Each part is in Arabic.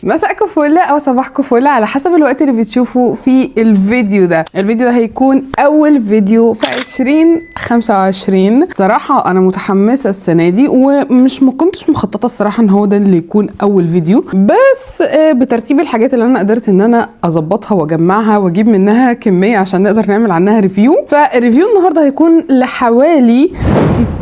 مساءكم فل او صباحكم فل على حسب الوقت اللي بتشوفوا فيه الفيديو ده. الفيديو ده هيكون اول فيديو في 2025. صراحة انا متحمسة السنة دي ما كنتش مخططة الصراحة ان هو ده اللي يكون اول فيديو، بس بترتيب الحاجات اللي انا قدرت ان انا اظبطها واجمعها واجيب منها كمية عشان نقدر نعمل عنها ريفيو. فالريفيو النهاردة هيكون لحوالي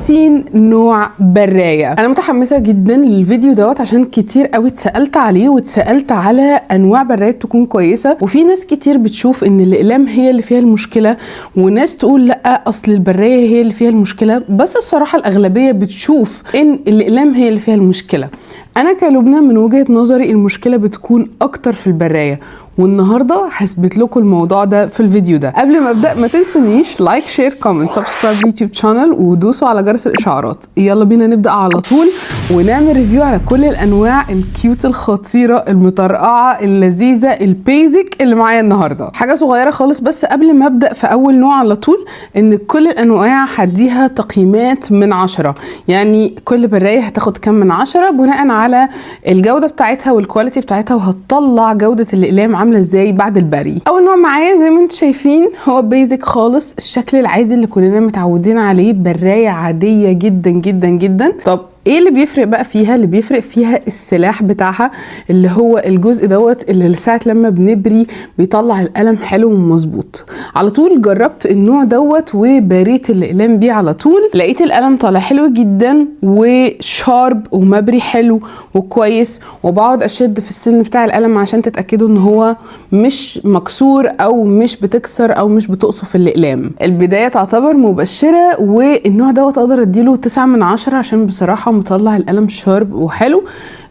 60 نوع براية. انا متحمسة جدا للفيديو دوت عشان كتير قوي اتسألت عليه واتسألت على انواع برايات تكون كويسة، وفي ناس كتير بتشوف ان الاقلام هي اللي فيها المشكلة، وناس تقول لا اصل البراية هي اللي فيها المشكلة، بس الصراحة الاغلبية بتشوف ان الاقلام هي اللي فيها المشكلة. انا كلبنى من وجهة نظري المشكلة بتكون اكتر في البراية، والنهاردة هثبت لكم الموضوع ده في الفيديو ده. قبل ما ابدأ ما تنسونيش لايك شير كومنت سبسكرايب يوتيوب شانل ودوسوا على جرس الاشعارات. يلا بينا نبدأ على طول ونعمل ريفيو على كل الانواع الكيوت الخطيرة المطرقعة اللذيذة البيزك اللي معايا النهاردة. حاجة صغيرة خالص بس قبل ما ابدأ في اول نوع على طول، ان كل الانواع هديها تقييمات من 10، يعني كل براية هتاخد كام من 10 بناء على الجودة بتاعتها والكواليتي بتاعتها، وهتطلع جودة الاقلام عامله ازاي بعد البري. اول نوع معايا زي ما انتم شايفين هو بيزك خالص، الشكل العادي اللي كلنا متعودين عليه، برايه عاديه جدا جدا جدا. طب ايه اللي بيفرق بقى فيها؟ اللي بيفرق فيها السلاح بتاعها، اللي هو الجزء دوت اللي ساعه لما بنبري بيطلع القلم حلو ومظبوط. على طول جربت النوع دوت وبريت الاقلام بيه على طول، لقيت القلم طالع حلو جدا وشارب ومبري حلو وكويس، وبقعد اشد في السن بتاع القلم عشان تتاكدوا ان هو مش مكسور او مش بتكسر او مش بتقصف الاقلام. البدايه تعتبر مبشره، والنوع دوت اقدر اديله 9 من 10 عشان بصراحه مطلع القلم شارب وحلو.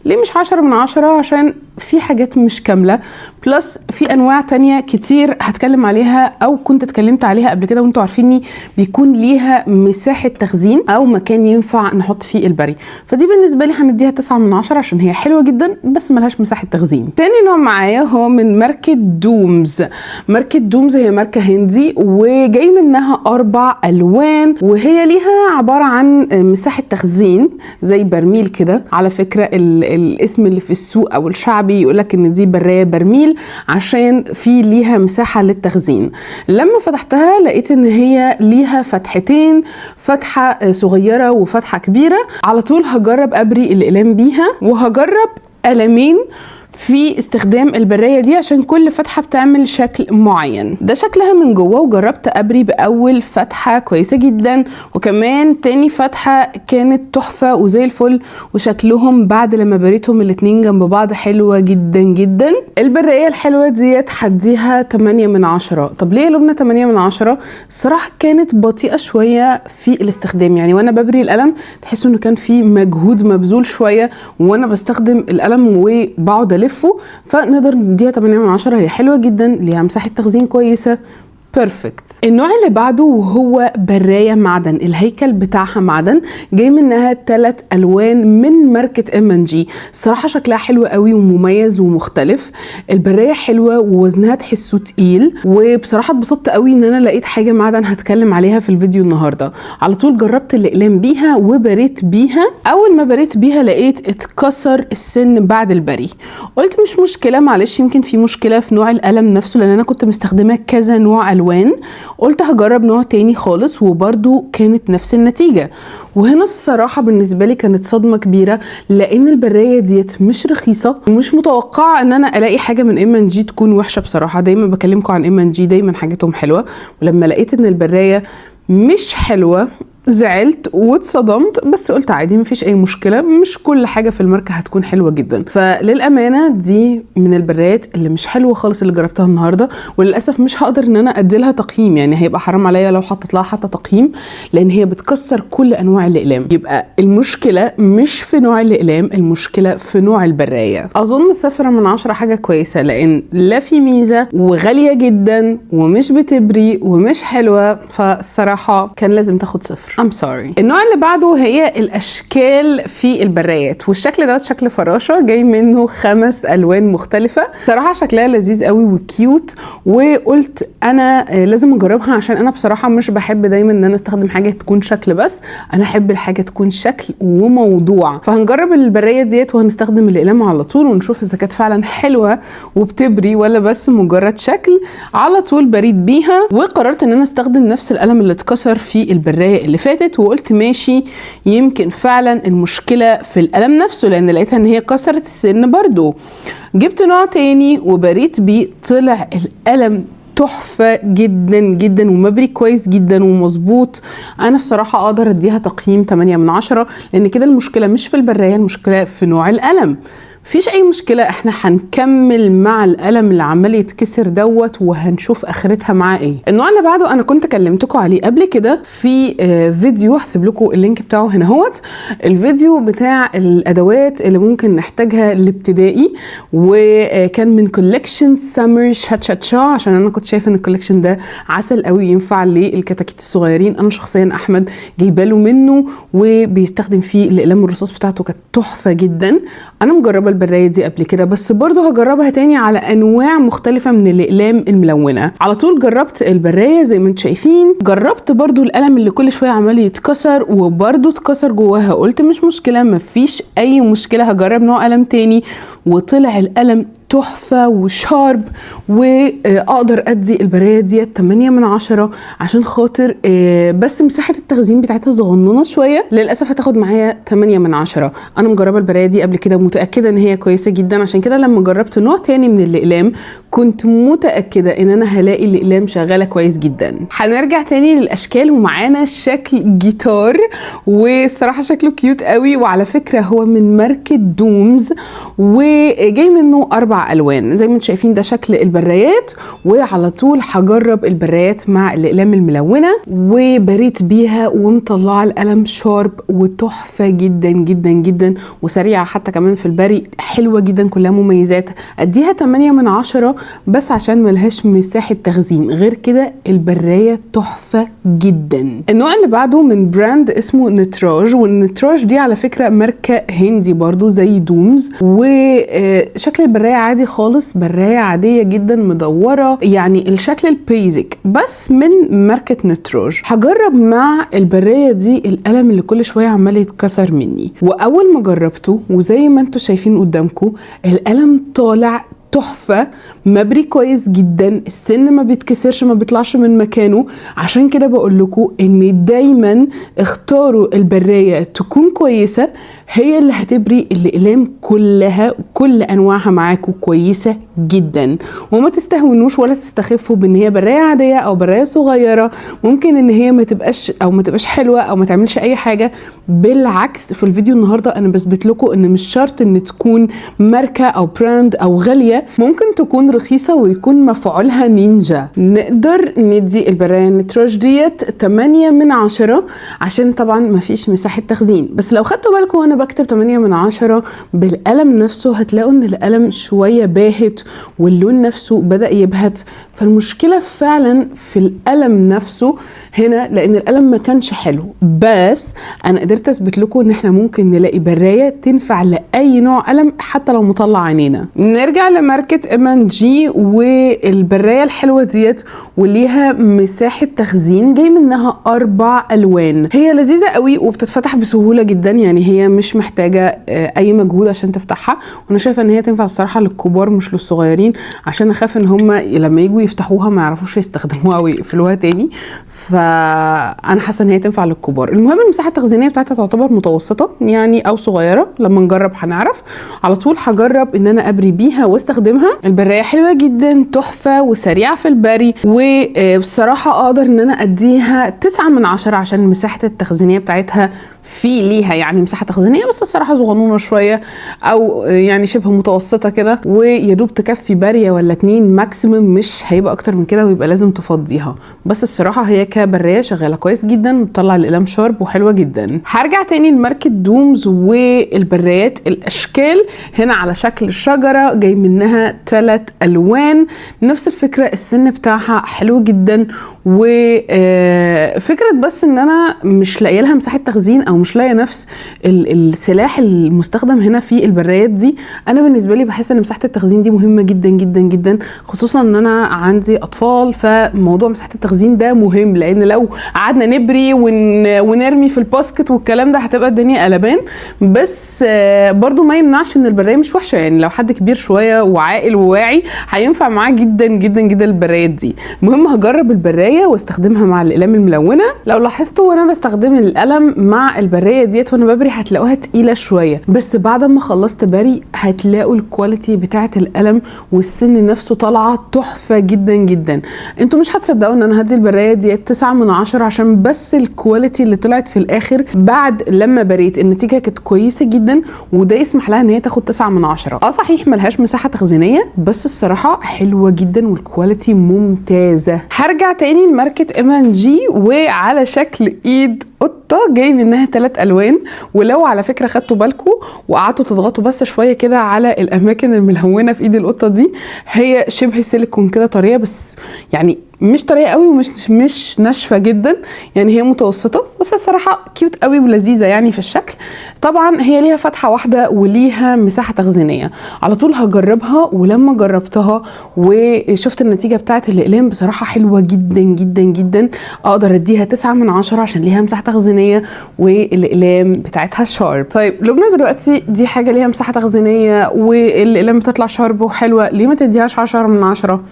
ليه مش 10 من 10؟ عشان في حاجات مش كاملة، بلس في انواع تانية كتير هتكلم عليها او كنت اتكلمت عليها قبل كده وانتوا عارفيني بيكون ليها مساحة تخزين او مكان ينفع نحط فيه البري، فدي بالنسبة لي هنديها 9 من 10 عشان هي حلوة جدا بس ملهاش مساحة تخزين. تاني نوع معايا هو من ماركة دومز. ماركة دومز هي ماركة هندي وجاي منها 4 الوان، وهي ليها عبارة عن مساحة تخزين زي برميل كده. على فكرة الاسم اللي في السوق او الشعبي يقولك ان دي براية برميل عشان في ليها مساحة للتخزين. لما فتحتها لقيت ان هي ليها فتحتين، فتحة صغيرة وفتحة كبيرة. على طول هجرب ابري الاقلام بيها، وهجرب قلمين في استخدام البراية دي عشان كل فتحة بتعمل شكل معين. ده شكلها من جوه، وجربت ابري باول فتحة كويسة جدا، وكمان تاني فتحة كانت تحفة وزي الفل، وشكلهم بعد لما بريتهم الاتنين جنب بعض حلوة جدا جدا. البراية الحلوة ديت هديها 8 من 10. طب ليه لبنى 8 من 10؟ الصراحة كانت بطيئة شوية في الاستخدام، يعني وانا ببري القلم تحسوا انه كان في مجهود مبذول شوية وانا بستخدم القلم وبقعد فنقدر نديها 8 من 10. هي حلوة جدا، ليها مساحة تخزين كويسة، بيرفكت. النوع اللي بعده وهو براية معدن، الهيكل بتاعها معدن، جاي منها 3 الوان من ماركة M&G. الصراحة شكلها حلو قوي ومميز ومختلف. البراية حلوة ووزنها تحسه تقيل، وبصراحة اتبسطت قوي ان انا لقيت حاجة معدن هتكلم عليها في الفيديو النهاردة. على طول جربت الاقلام بيها وبريت بيها. اول ما بريت بيها لقيت اتكسر السن بعد البري، قلت مش مشكلة، معلش يمكن في مشكلة في نوع القلم نفسه، لان انا كنت مستخدمة كذا نوع الوان. قلت هجرب نوع تاني خالص، وبرضو كانت نفس النتيجة. وهنا الصراحة بالنسبة لي كانت صدمة كبيرة، لان البراية ديت مش رخيصة، ومش متوقعة ان انا الاقي حاجة من M&G تكون وحشة. بصراحة دايما بكلمكم عن M&G، دايما حاجتهم حلوة، ولما لقيت ان البراية مش حلوة زعلت واتصدمت، بس قلت عادي مفيش اي مشكله، مش كل حاجه في الماركه هتكون حلوه جدا. فللامانه دي من البرايات اللي مش حلوه خالص اللي جربتها النهارده، وللاسف مش هقدر ان انا ادي لها تقييم، يعني هيبقى حرام عليا لو حطيت لها حتى تقييم، لان هي بتكسر كل انواع الاقلام. يبقى المشكله مش في نوع الاقلام، المشكله في نوع البرايه. اظن 0 من 10 حاجه كويسه، لان لا في ميزه وغاليه جدا ومش بتبري ومش حلوه، فالصراحه كان لازم تاخد 0. I'm sorry. النوع اللي بعده هي الاشكال في البرايات، والشكل ده شكل فراشة جاي منه 5 الوان مختلفة. صراحة شكلها لذيذ قوي وكيوت، وقلت انا لازم اجربها عشان انا بصراحة مش بحب دايما ان انا استخدم حاجة تكون شكل بس، انا احب الحاجة تكون شكل وموضوع. فهنجرب البراية ديت وهنستخدم الاقلام على طول ونشوف اذا كانت فعلا حلوة وبتبري ولا بس مجرد شكل. على طول بريد بيها، وقررت ان انا استخدم نفس القلم اللي اتكسر في البراية اللي فاتت، وقلت ماشي يمكن فعلا المشكلة في القلم نفسه، لان لقيتها ان هي كسرت السن برضو. جبت نوع تاني وبريت بيه، طلع القلم تحفة جدا جدا ومبري كويس جدا ومظبوط. انا الصراحة اقدر اديها تقييم 8 من 10، لان كده المشكلة مش في البراية، المشكلة في نوع القلم. مفيش اي مشكلة، احنا هنكمل مع القلم اللي عمال يتكسر دوت وهنشوف اخرتها معاه ايه. النوع اللي بعده انا كنت كلمتكم عليه قبل كده في فيديو، هسيب لكم اللينك بتاعه هنا اهوت، الفيديو بتاع الادوات اللي ممكن نحتاجها الابتدائي، وكان من كولكشن سمر شاتشاتشا، عشان انا كنت شايفه ان الكولكشن ده عسل قوي ينفع للكتاكيت الصغيرين. انا شخصيا احمد جايباله منه وبيستخدم فيه الاقلام الرصاص بتاعته، كانت تحفه جدا. انا مجربه البراية دي قبل كده، بس برضو هجربها تاني على انواع مختلفة من الاقلام الملونة. على طول جربت البراية زي ما انتم شايفين، جربت برضو القلم اللي كل شوية عمال يتكسر وبرضو اتكسر جواها، قلت مش مشكلة، مفيش اي مشكلة، هجرب نوع قلم تاني، وطلع القلم تحفة وشارب، واقدر ادي البراية دي 8 من 10 عشان خاطر بس مساحة التخزين بتاعتها صغننة شوية، للأسف هتاخد معايا 8 من 10. انا مجربة البراية دي قبل كده ومتأكدة ان هي كويسة جدا، عشان كده لما جربت نوع تاني من الاقلام كنت متأكدة ان انا هلاقي الاقلام شغالة كويس جدا. هنرجع تاني للاشكال، ومعانا شكل جيتار، والصراحة شكله كيوت قوي، وعلى فكرة هو من ماركة دومز، وجاي منه 4 الوان زي ما انتم شايفين. ده شكل البرايات، وعلى طول هجرب البرايات مع الاقلام الملونه، وبريت بيها ومطلعه القلم شارب وتحفه جدا جدا جدا، وسريعه حتى كمان في البري، حلوه جدا، كلها مميزات. اديها 8 من 10 بس عشان ملهاش مساحه تخزين، غير كده البرايه تحفه جدا. النوع اللي بعده من براند اسمه نتراج، والنتراج دي على فكره ماركه هندي برضو زي دومز، وشكل البرايه عادي خالص، برايه عاديه جدا مدوره، يعني الشكل البيزك بس من ماركه نتراج. هجرب مع البرايه دي القلم اللي كل شويه عمال يتكسر مني، واول ما جربته وزي ما انتم شايفين قدامكم القلم طالع تحفة، مبري كويس جدا، السن ما بيتكسرش، ما بيطلعش من مكانه. عشان كده بقول لكم ان دايما اختاروا البراية تكون كويسة، هي اللي هتبري الاقلام كلها، كل انواعها معاكم كويسة جدا. وما تستهونوش ولا تستخفوا بان هي براية عادية او براية صغيرة، ممكن ان هي ما تبقاش حلوة او ما تعملش اي حاجة. بالعكس، في الفيديو النهاردة انا بثبت لكم ان مش شرط ان تكون ماركة او براند او غالية، ممكن تكون رخيصة ويكون مفعولها نينجا. نقدر ندي البراية نتراج ديت 8 من 10 عشان طبعا ما فيش مساحة تخزين. بس لو خدتوا بالكم وانا بكتب 8 من 10 بالقلم نفسه، هتلاقوا ان القلم شوية باهت واللون نفسه بدأ يبهت، فالمشكلة فعلا في القلم نفسه هنا، لان القلم ما كانش حلو. بس انا قدرت اثبت لكم ان احنا ممكن نلاقي براية تنفع لأي نوع قلم حتى لو مطلع عينينا. نرجع لماركة M&G والبراية الحلوة ديت، وليها مساحة تخزين جاي منها 4 الوان. هي لذيذة قوي وبتتفتح بسهولة جدا، يعني هي مش محتاجة اي مجهود عشان تفتحها، وانا شايفة ان هي تنفع الصراحة للكبار مش للصغيرين، عشان اخاف ان هم لما يجوا يفتحوها ما يعرفوش يستخدموها او يقفلوها تاني، فانا حاسة ان هي تنفع للكبار. المهم المساحة التخزينية بتاعتها تعتبر متوسطة يعني او صغيرة، لما نجرب هنعرف. على طول هجرب ان انا ابري بيها واستخدمها. البراية حلوة جدا، تحفة وسريعة في البري، وبصراحة اقدر ان انا اديها 9 من 10 عشان مساحة التخزينية بتاعتها ليها يعني مساحة تخزينية، بس الصراحة صغنونة شوية او يعني شبه متوسطة كده، ويدوب تكفي برية ولا 2 ماكسيمم، مش هيبقى اكتر من كده ويبقى لازم تفضيها. بس الصراحة هي برايه شغاله كويس جدا، بتطلع الاقلام شارب وحلوه جدا. هرجع تاني لماركه دومز والبرايات الاشكال. هنا على شكل شجره، جاي منها 3 الوان، نفس الفكره، السن بتاعها حلو جدا. وفكره بس ان انا مش لاقيه لها مساحه تخزين، او مش لاقيه نفس السلاح المستخدم هنا في البرايات دي. انا بالنسبه لي بحس ان مساحه التخزين دي مهمه جدا جدا جدا، خصوصا ان انا عندي اطفال، فموضوع مساحه التخزين ده مهم، لان لو قعدنا نبري ونرمي في الباسكت والكلام ده هتبقى الدنيا قلبان. بس برضو ما يمنعش ان البرايه مش وحشه، يعني لو حد كبير شويه وعاقل وواعي هينفع معاه جدا جدا جدا البرايات دي. المهم هجرب البرايه واستخدمها مع الاقلام الملونه. لو لاحظتوا وانا بستخدم القلم مع البرايه ديت وانا ببري هتلاقوها تقيله شويه، بس بعد ما خلصت بري هتلاقوا الكواليتي بتاعه القلم والسن نفسه طالعه تحفه جدا جدا. انتوا مش هتصدقوا ان انا هدي البرايه ديت 9 من 10 عشان بس الكواليتي اللي طلعت في الاخر بعد لما بريت. النتيجه كانت كويسه جدا، وده يسمح لها ان هي تاخد 9 من 10. صحيح ملهاش مساحه تخزينيه، بس الصراحه حلوه جدا والكواليتي ممتازه. هرجع تاني لماركه M&G وعلى شكل ايد قطه، جاي منها 3 الوان. ولو على فكره خدتوا بالكم وقعدتوا تضغطوا بس شويه كده على الاماكن الملونه في ايد القطه دي، هي شبه سيليكون كده، طريه، بس يعني مش طريه قوي ومش ناشفه جدا، يعني هي متوسطه، بس الصراحه كيوت قوي ولذيذه يعني في الشكل. طبعا هي ليها فتحه واحده وليها مساحه تخزينيه. على طول هجربها، ولما جربتها وشفت النتيجه بتاعه الاقلام بصراحه حلوه جدا جدا جدا. اقدر اديها 9 من 10 عشان ليها مساحه تخزينيه والاقلام بتاعتها شارب. طيب لبنى دلوقتي دي حاجه ليها مساحه تخزينيه والاقلام بتطلع شارب وحلوه، ليه ما تديهاش 10 من 10؟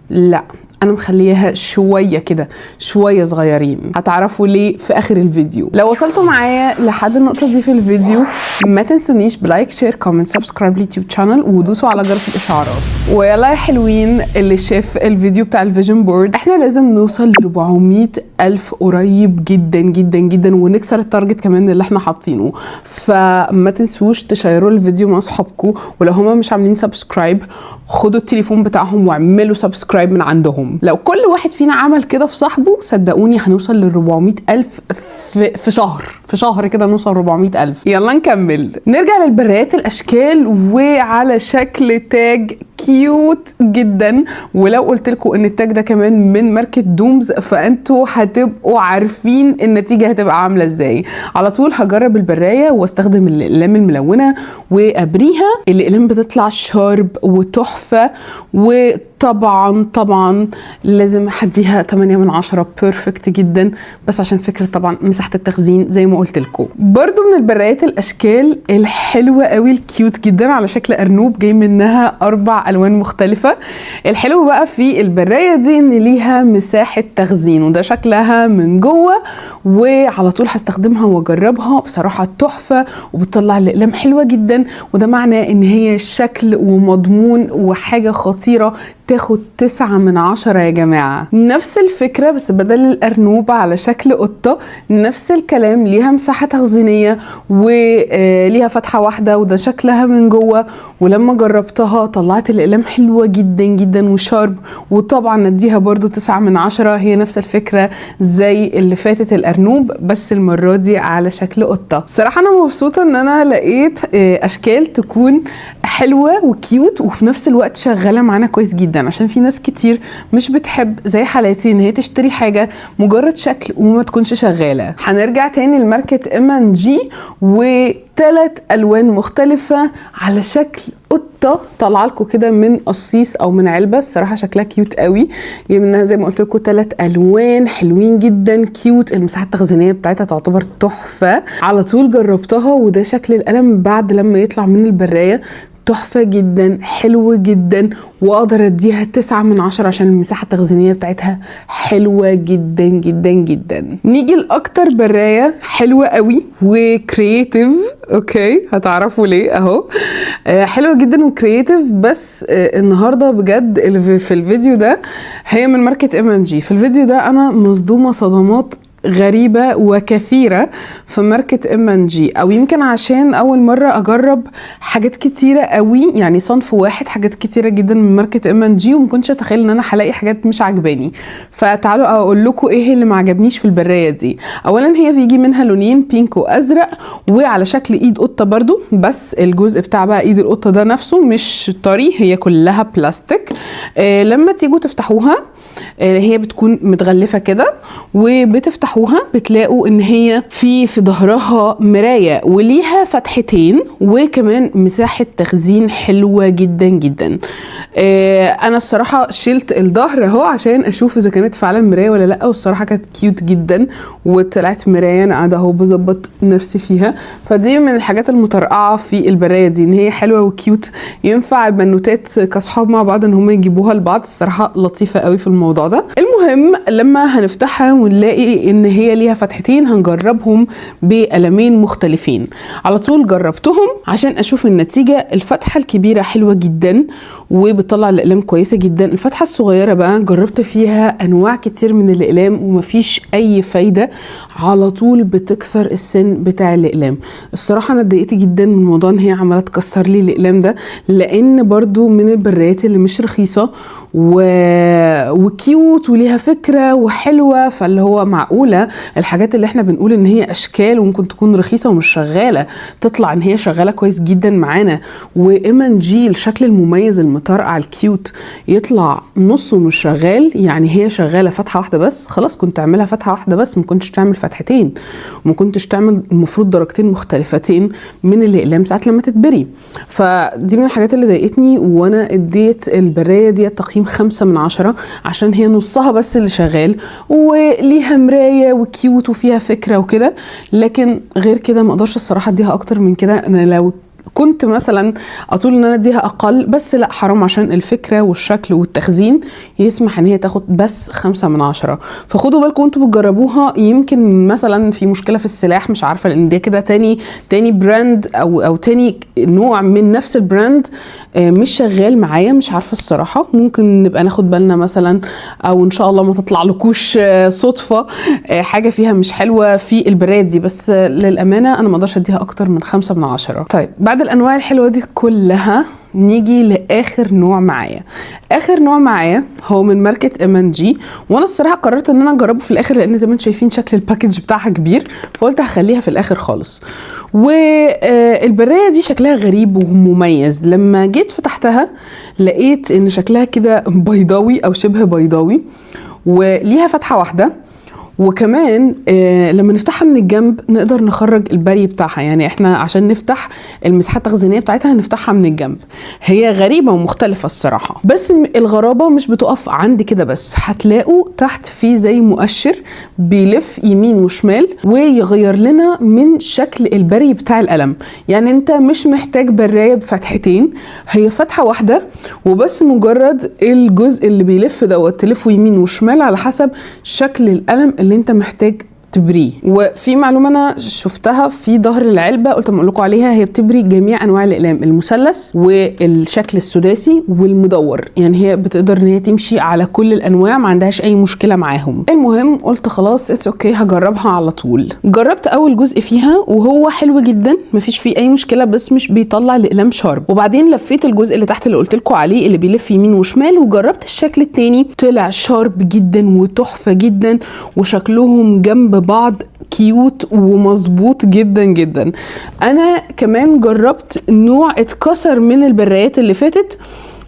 لا، انا مخليها شويه كده، شويه صغيرين. هتعرفوا ليه في اخر الفيديو. لو وصلتوا معايا لحد النقطه دي في الفيديو ما تنسونيش بلايك شير كومنت سبسكرايب لليوتيوب شانل، ودوسوا على جرس الاشعارات. ويلا يا حلوين اللي شاف الفيديو بتاع الفيجن بورد، احنا لازم نوصل ل 400,000 قريب جدا جدا جدا، ونكسر التارجت كمان اللي احنا حاطينه. فما تنسوش تشيروا الفيديو مع اصحابكم، ولو هما مش عاملين سبسكرايب خدوا التليفون بتاعهم واعملوا سبسكرايب من عندهم. لو كل واحد فينا عمل كده في صاحبه صدقوني هنوصل ل 400,000 في شهر كده نوصل 400,000. يلا نكمل. نرجع للبرايات الاشكال وعلى شكل تاج كيوت جدا. ولو قلت لكم ان التاج ده كمان من ماركه دومز فانتوا هتبقوا عارفين النتيجه هتبقى عامله ازاي. على طول هجرب البرايه واستخدم الاقلام الملونه وابريها. الاقلام بتطلع شارب وتحفه، وطبعا لازم هديها 8 من 10 بيرفكت جدا، بس عشان فكره طبعا مساحه التخزين زي ما قلت لكم. برضو من البرايات الاشكال الحلوه قوي الكيوت جدا على شكل ارنوب، جاي منها 4 الوان مختلفه. الحلو بقى في البرايه دي ان ليها مساحه تخزين، وده شكلها من جوه. وعلى طول هستخدمها واجربها، بصراحه تحفه وبتطلع الاقلام حلوه جدا، وده معناه ان هي شكل ومضمون وحاجه خطيره تاخد 9 من 10 يا جماعه. نفس الفكره بس بدل الارنوب على شكل قطه، نفس الكلام، ليها مساحه تخزينيه وليها فتحه واحده، وده شكلها من جوه. ولما جربتها طلعت الاقلام حلوه جدا جدا وشارب، وطبعا نديها برضو 9 من 10. هي نفس الفكره زي اللي فاتت الارنوب، بس المره دي على شكل قطه. صراحه انا مبسوطه ان انا لقيت اشكال تكون حلوه وكيوت وفي نفس الوقت شغاله معانا كويس جدا، عشان في ناس كتير مش بتحب زي حالاتي ان هي تشتري حاجه مجرد شكل وما تكونش شغاله. هنرجع تاني لماركه M&G و3 الوان مختلفه على شكل قطه طالعه لكم كده من قصيص او من علبه. الصراحه شكلها كيوت قوي، جاي منها زي ما قلت لكم 3 الوان حلوين جدا كيوت. المساحه التخزينيه بتاعتها تعتبر تحفه. على طول جربتها، وده شكل القلم بعد لما يطلع من البرايه، تحفة جدا، حلوة جدا، واقدر اديها 9 من 10 عشان المساحة التخزينية بتاعتها حلوة جدا جدا جدا. نيجي لاكتر براية حلوة قوي وكرييتيف. اوكي هتعرفوا ليه اهو. حلوة جدا وكرييتيف، بس النهاردة بجد في الفيديو ده هي من ماركة M&G. في الفيديو ده انا مصدومة صدمات غريبة وكثيرة في ماركة M&G، او يمكن عشان اول مرة اجرب حاجات كتيرة قوي، يعني صنف واحد حاجات كتيرة جدا من ماركة M&G، ومكنتش اتخيل ان انا هلاقي حاجات مش عجباني. فتعالوا اقول لكم ايه اللي ما عجبنيش في البراية دي. اولا هي بيجي منها لونين، بينك وازرق، وعلى شكل ايد قطة برضو، بس الجزء بتاع بقى ايد القطة ده نفسه مش طري، هي كلها بلاستيك. لما تيجوا تفتحوها هي بتكون متغلفة كده، وبتفتحوها بتلاقوا ان هي في ظهرها مراية وليها فتحتين، وكمان مساحة تخزين حلوة جدا جدا. انا الصراحة شلت الظهر اهو عشان اشوف اذا كانت فعلا مراية ولا لا، والصراحة كانت كيوت جدا وطلعت مراية. انا قاعدة اهو بظبط نفسي فيها، فدي من الحاجات المترقعة في البراية دي، ان هي حلوة وكيوت، ينفع البنوتات كاصحاب مع بعض ان هم يجيبوها لبعض. الصراحة لطيفة قوي في الموضوع ده. المهم لما هنفتحها ونلاقي ان هي ليها فتحتين، هنجربهم بقلمين مختلفين. على طول جربتهم عشان اشوف النتيجة. الفتحة الكبيرة حلوة جدا وبتطلع الاقلام كويسة جدا. الفتحة الصغيرة بقى جربت فيها انواع كتير من الاقلام ومفيش اي فايدة، على طول بتكسر السن بتاع الاقلام. الصراحة انا اتضايقت جدا من موضوع ان هي عمالة تكسر لي الاقلام ده، لان برضو من البرايات اللي مش رخيصة وكيوت وليها فكرة وحلوة. فاللي هو معقولة الحاجات اللي احنا بنقول ان هي اشكال وممكن تكون رخيصة ومش شغالة، تطلع ان هي شغالة كويس جدا معانا. وM&G الشكل المميز المطرقع الكيوت يطلع نصه مش شغال، يعني هي شغالة فتحة واحدة بس. خلاص كنت تعملها فتحة واحدة بس، ما كنتش تعمل فتحتين، وما كنتش تعمل المفروض درجتين مختلفتين من الاقلام ساعات لما تتبري. فدي من الحاجات اللي ضايقتني، وانا اديت البراية دي تقييم 5/10 عشان هي نصها بس اللي شغال وليها مراية وكيوت وفيها فكرة وكده. لكن غير كده ما اقدرش الصراحة اديها اكتر من كده. انا لو كنت مثلا اطول ان انا اديها اقل، بس لا حرام عشان الفكره والشكل والتخزين يسمح ان هي تاخد بس 5/10. فخدوا بالكم انتوا بتجربوها، يمكن مثلا في مشكله في السلاح مش عارفه، لان ده كده تاني براند او تاني نوع من نفس البراند مش شغال معايا، مش عارفه الصراحه. ممكن نبقى ناخد بالنا مثلا، او ان شاء الله ما تطلع لكوش صدفه حاجه فيها مش حلوه في البراية دي. بس للامانه انا ما اقدرش اديها اكتر من 5/10. طيب بعد الانواع الحلوه دي كلها نيجي لاخر نوع معايا. اخر نوع معايا هو من ماركه M&G، وانا الصراحه قررت ان انا اجربه في الاخر، لان زي ما انتم شايفين شكل الباكج بتاعها كبير، فقلت هخليها في الاخر خالص. والبرايه دي شكلها غريب ومميز. لما جيت فتحتها لقيت ان شكلها كده بيضاوي او شبه بيضاوي، وليها فتحه واحده، وكمان لما نفتحها من الجنب نقدر نخرج البري بتاعها. يعني احنا عشان نفتح المساحات التخزينيه بتاعتها هنفتحها من الجنب. هي غريبه ومختلفه الصراحه، بس الغرابه مش بتقف عند كده بس. هتلاقوا تحت في زي مؤشر بيلف يمين وشمال ويغير لنا من شكل البري بتاع القلم. يعني انت مش محتاج برايه بفتحتين، هي فتحه واحده وبس، مجرد الجزء اللي بيلف دوت تلفه يمين وشمال على حسب شكل القلم اللي انت محتاج تبريه. وفي معلومه انا شفتها في ظهر العلبه قلت اقول لكم عليها، هي بتبري جميع انواع الاقلام، المثلث والشكل السداسي والمدور. يعني هي بتقدر ان هي تمشي على كل الانواع، ما عندهاش اي مشكله معاهم. المهم قلت خلاص اتس اوكي هجربها على طول. جربت اول جزء فيها وهو حلو جدا، مفيش فيه اي مشكله، بس مش بيطلع الاقلام شارب. وبعدين لفيت الجزء اللي تحت اللي قلت لكم عليه اللي بيلف يمين وشمال، وجربت الشكل التاني طلع شارب جدا وتحفه جدا، وشكلهم جنب بعض كيوت ومظبوط جدا جدا. انا كمان جربت نوع اتكسر من البرايات اللي فاتت،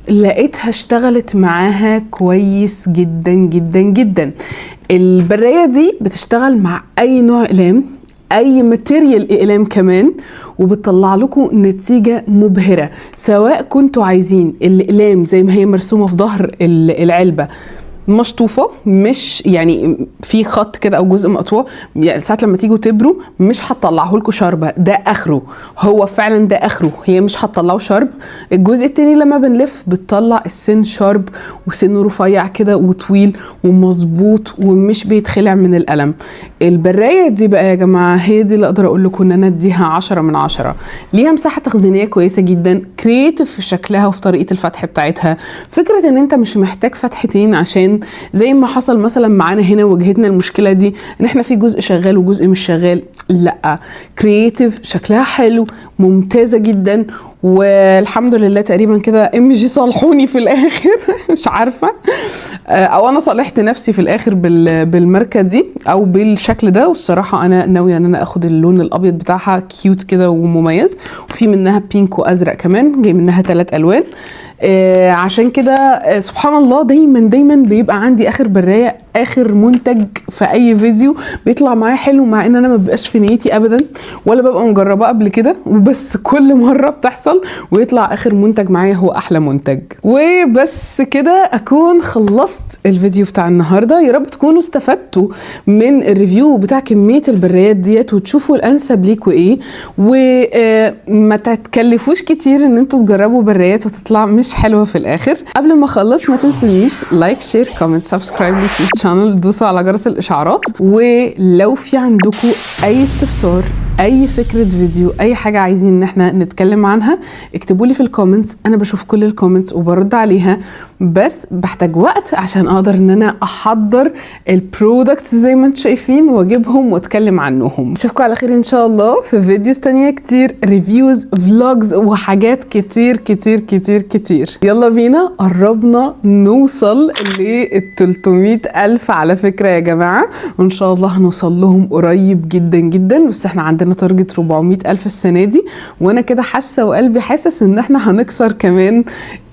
لقيتها اشتغلت معاها كويس جدا جدا جدا. البراية دي بتشتغل مع اي نوع اقلام، اي ماتيريال اقلام كمان، وبتطلع لكم نتيجة مبهرة. سواء كنتوا عايزين الاقلام زي ما هي مرسومة في ظهر العلبة مشطوفه، مش يعني في خط كده او جزء مقطوع، يعني ساعات لما تيجوا تبروا مش هتطلعه لكم شاربه، ده اخره، هو فعلا ده اخره، هي مش هتطلعه شارب. الجزء التاني لما بنلف بتطلع السن شارب وسنه رفيع كده وطويل ومظبوط ومش بيتخلع من القلم. البرايه دي بقى يا جماعه هي دي اللي اقدر اقول لكم ان انا اديها 10/10. ليها مساحه تخزينيه كويسه جدا، كرييتيف في شكلها وفي طريقه الفتح بتاعتها. فكره ان انت مش محتاج فتحتين عشان لكن زي ما حصل مثلا معانا هنا واجهتنا المشكله دي ان احنا في جزء شغال وجزء مش شغال. لا، كرييتيف شكلها حلو، ممتازه جدا، والحمد لله تقريبا كده MG صالحوني في الاخر مش عارفه، او انا صالحت نفسي في الاخر بالماركه دي او بالشكل ده. والصراحه انا ناويه ان انا اخد اللون الابيض بتاعها كيوت كده ومميز، وفي منها بينك وازرق كمان، جاي منها 3 الوان. عشان كده سبحان الله دايما بيبقى عندي اخر برايه، اخر منتج في اي فيديو بيطلع معايا حلو، مع ان انا ما ببقاش في نيتي ابدا ولا ببقى مجربه قبل كده، وبس كل مره بتحصل ويطلع اخر منتج معايا هو احلى منتج. وبس كده اكون خلصت الفيديو بتاع النهارده. يا رب تكونوا استفدتوا من الريفيو بتاع كميه البرايات ديت وتشوفوا الانسب ليكوا ايه، وما تتكلفوش كتير ان انتوا تجربوا برايات وتطلع مش حلوه في الاخر. قبل ما اخلص ما تنسونيش لايك شير كومنت سبسكرايب لليوتيوب شانل، دوسوا على جرس الاشعارات، ولو في عندكم اي استفسار، اي فكره فيديو، اي حاجه عايزين ان احنا نتكلم عنها، اكتبوا لي في الكومنتس. انا بشوف كل الكومنتس وبرد عليها، بس بحتاج وقت عشان اقدر ان انا احضر البرودكت زي ما انتم شايفين واجيبهم واتكلم عنهم. اشوفكم على خير ان شاء الله في فيديوز تانية كتير، ريفيوز، فلوجز، وحاجات كتير كتير كتير كتير. يلا بينا، قربنا نوصل ل 300,000 على فكرة يا جماعة، وان شاء الله هنوصل لهم قريب جدا جدا. بس احنا عندنا تارجت 400,000 السنة دي، وانا كده حاسة وقلبي حاسس ان احنا هنكسر كمان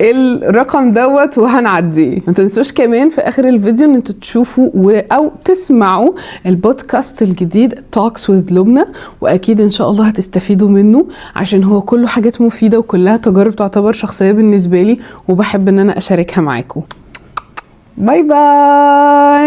الرقم دوت وهنعديه. ما تنسوش كمان في اخر الفيديو ان انتوا تشوفوا او تسمعوا البودكاست الجديد Talks with لبنى، واكيد ان شاء الله هتستفيدوا منه عشان هو كله حاجات مفيدة وكلها تجارب تعتبر شخصية بالنسبة لي، وبحب ان انا اشاركها معاكم. باي باي.